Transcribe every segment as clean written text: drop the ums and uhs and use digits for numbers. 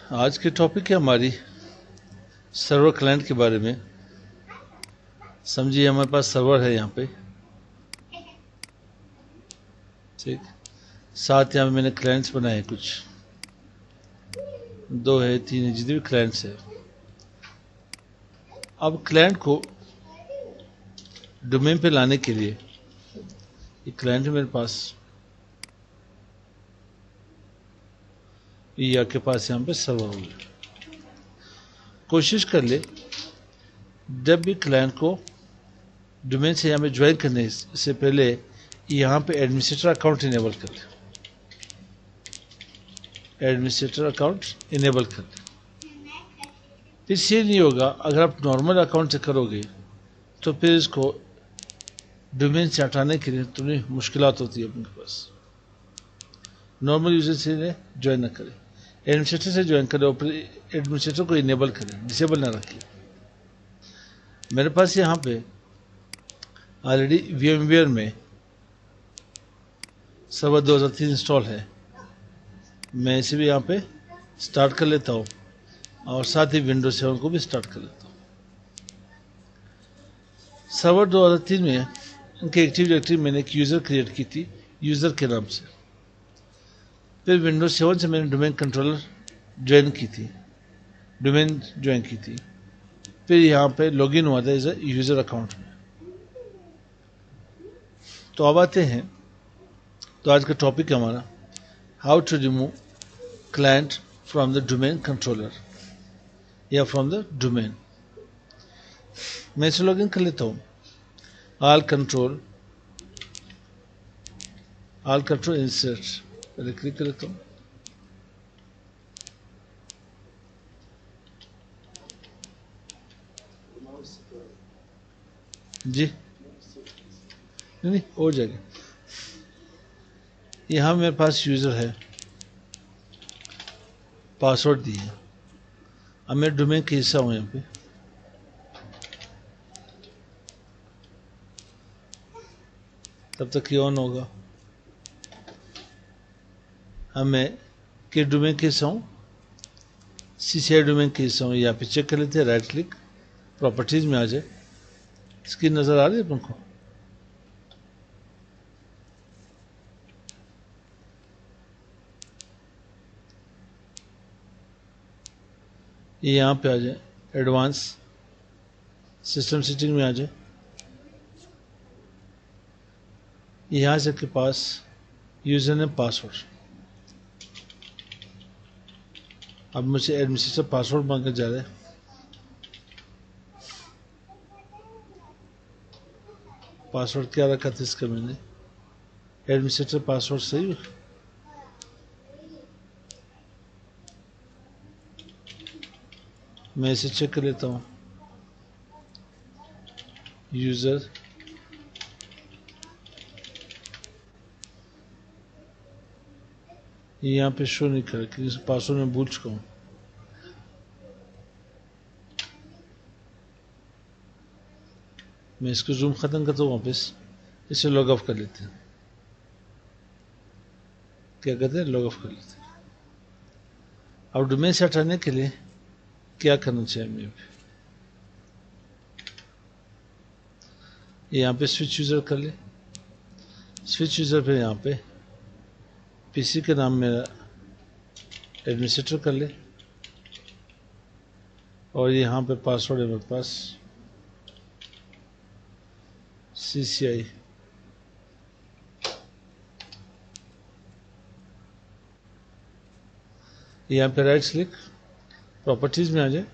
आज की टॉपिक है हमारी सर्वर क्लाइंट के बारे में। समझिए हमारे पास सर्वर है यहाँ पे, ठीक। साथ यहाँ मैंने क्लाइंट्स बनाए हैं, कुछ 2 है 3 है, जितने भी क्लाइंट्स है। अब क्लाइंट को डोमेन पे लाने के लिए ये क्लाइंट है मेरे पास, ये आपके पास यहाँ पे सर्वर होगा। कोशिश कर ले जब भी क्लाइंट को डोमेन से यहाँ पे ज्वाइन करने से पहले यहाँ पे एडमिनिस्ट्रेटर अकाउंट इनेबल कर ले, एडमिनिस्ट्रेटर अकाउंट इनेबल कर ले। इससे नहीं होगा, अगर आप नॉर्मल अकाउंट से करोगे तो फिर इसको डोमेन से हटाने के लिए थोड़ी मुश्किलात होती है अपने पास। नॉर्मल यूजर से ज्वाइन ना करें, एडमिनिस्ट्रेटर से ज्वाइन करें और फिर एडमिनिस्ट्रेटर को इनेबल करें, डिसेबल ना रखिए। मेरे पास यहाँ पे ऑलरेडी VMware में सर्वर 2003 इंस्टॉल है। मैं इसे भी यहाँ पे स्टार्ट कर लेता हूँ और साथ ही विंडोज 7 को भी स्टार्ट कर लेता हूँ। सर्वर 2003 में इनके एक्टिव डायरेक्टरी मैंने एक यूज़र क्रिएट की थी, यूज़र के नाम से। फिर विंडोज 7 से मैंने डोमेन कंट्रोलर ज्वाइन की थी, डोमेन ज्वाइन की थी। फिर यहाँ पे लॉगिन हुआ था एज ए यूज़र अकाउंट में। तो अब आते हैं, तो आज का टॉपिक है हमारा how to remove client from the domain controller या फ्रॉम द डोमेन। मैं इसे लॉगिन कर लेता हूँ। ऑल कंट्रोल इंसर्ट पहले क्लिक कर लेता हूँ। जी नहीं हो जाएगा। यहाँ मेरे पास यूज़र है, पासवर्ड दिए है। अब मैं डोमेन का हिस्सा हूँ यहाँ पे। तब तक ये ऑन होगा। अब मैं के डोमेन के हिस्सा हूँ, CCIE डोमेन के हिस्सा हूँ। यहाँ पे चेक कर लेते हैं, राइट क्लिक, प्रॉपर्टीज में आ जाए। स्क्रीन नज़र आ रही है अपन को? ये यहाँ पे आ जाए, एडवांस सिस्टम सेटिंग में आ जाए। यहाँ से के पास यूजर नेम पासवर्ड। अब मुझे एडमिनिस्ट्रेटर पासवर्ड मांगा जा रहा है। पासवर्ड क्या रखा था इसका मैंने, एडमिनिस्ट्रेटर पासवर्ड सही है। मैं इसे चेक कर लेता हूँ। यूज़र यहाँ पे शो नहीं कर क्योंकि पासवर्ड में भूल चुका हूँ। मैं इसको जूम ख़त्म करता हूँ वापस, इसे लॉग ऑफ कर लेते हैं। क्या कहते हैं, लॉग ऑफ कर लेते हैं। अब डोमेन से हटाने के लिए क्या करना चाहिए हमें? यहाँ पे स्विच यूज़र कर ले। स्विच यूज़र पे यहाँ पे PC के नाम मेरा एडमिनिस्ट्रेटर कर ले और यहाँ पे पासवर्ड है मेरे पास CCIE। यहाँ पे राइट क्लिक, प्रॉपर्टीज में आ जाए,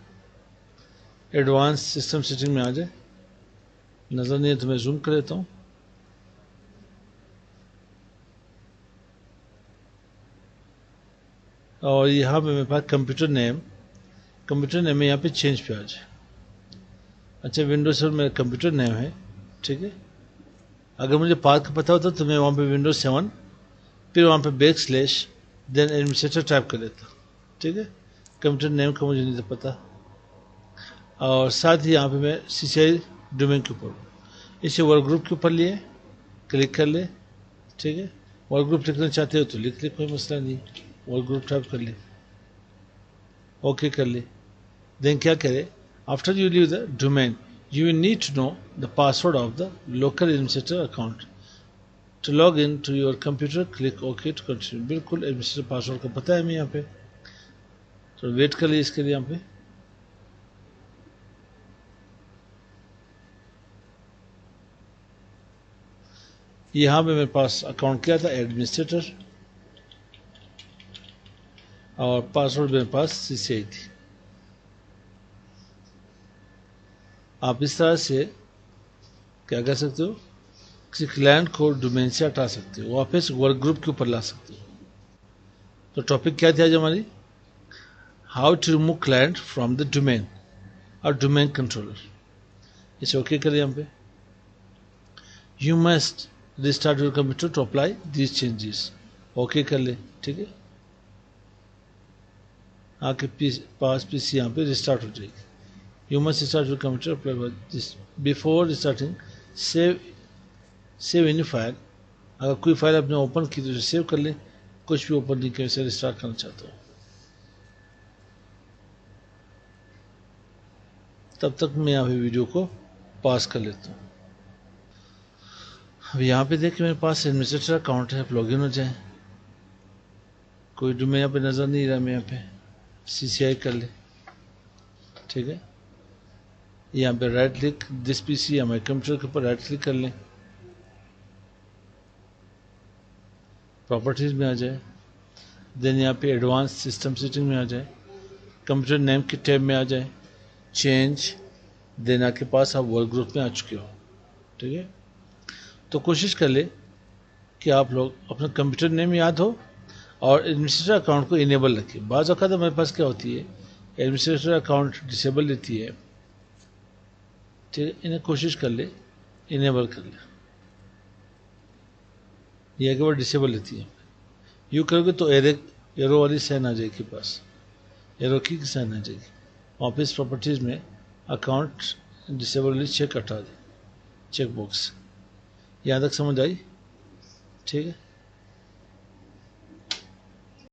एडवांस सिस्टम सेटिंग में आ जाए। नज़र नहीं है तो मैं जूम कर लेता हूँ। और यहाँ पे मेरे पास कंप्यूटर नेम में यहाँ पे चेंज पे आ जाए। अच्छा, विंडोज 7 मेरा कंप्यूटर नेम है, ठीक है। अगर मुझे पाथ का पता होता तो मैं वहाँ पे विंडोज 7 फिर वहाँ पे बैकस्लैश देन एडमिनिस्ट्रेटर टाइप कर लेता, ठीक है। कंप्यूटर नेम का मुझे नहीं था पता। और साथ ही यहाँ पे मैं CCIE डोमेन के ऊपर, इसे वर्क ग्रुप के ऊपर लिए क्लिक कर ले, ठीक है। वर्क ग्रुप लिखना चाहते हो तो लिख ले, कोई मसला नहीं, वर्क ग्रुप टाइप कर ले। ओके कर ले। देन क्या करे, after you leave the domain you need to know the password of the local administrator account to log in to your computer, click okay to continue. बिल्कुल administrator password का पता है हमें यहाँ पे, तो वेट कर लिए इसके लिए। यहाँ पे यहाँ पे मेरे पास अकाउंट क्या था, एडमिनिस्ट्रेटर, और पासवर्ड मेरे पास CCIE थी। आप इस तरह से क्या कर सकते हो, किसी क्लाइंट को डोमेन से हटा सकते हो, वापस वर्क ग्रुप के ऊपर ला सकते हो। तो टॉपिक क्या थी आज हमारी, how to remove client from the domain और डोमेन कंट्रोलर। इसे ओके करें। यहाँ पे you must restart your computer to apply these changes, okay कर ले। ठीक है, आपके पास PC यहाँ पे रिस्टार्ट हो जाएगी। You must restart your computer apply this before restarting, save any file. अगर कोई फाइल आपने ओपन की तो उसे सेव कर लें, कुछ भी ओपन नहीं किया उसे रिस्टार्ट करना चाहता हूँ। तब तक मैं यहाँ पे वीडियो को पास कर लेता हूँ। अब यहाँ पे देखिए मेरे पास एडमिनिस्ट्रेटर अकाउंट है, आप लॉगिन हो जाए। कोई डोमेन यहाँ पे नज़र नहीं रहा, मैं यहाँ पे CCIE कर ले। ठीक है, यहाँ पे राइट क्लिक दिस PC या माई कंप्यूटर के ऊपर राइट क्लिक कर लें, प्रॉपर्टीज में आ जाए। देन यहाँ पे एडवांस सिस्टम सेटिंग में आ जाए, कंप्यूटर नेम के टैब में आ जाए, चेंज। देन आपके पास आप वर्क ग्रुप में आ चुके हो। ठीक है, तो कोशिश कर ले कि आप लोग अपना कंप्यूटर नेम याद हो और एडमिनिस्ट्रेटर अकाउंट को इनेबल रखिए। बाज़ औक़ात हमारे पास क्या होती है, एडमिनिस्ट्रेटर अकाउंट डिसेबल रहती है। ठीक है, इन्हें कोशिश कर ले इनेबल कर ले, यह के बाद डिसेबल रहती है। यूँ करोगे तो एरो वाली साइन आ जाएगी, पास एरो की साइन आ जाएगी। ऑफिस प्रॉपर्टीज़ में अकाउंट डिसेबल वाली चेक हटा दे, चेक बॉक्स। यहाँ तक समझ आई? ठीक है।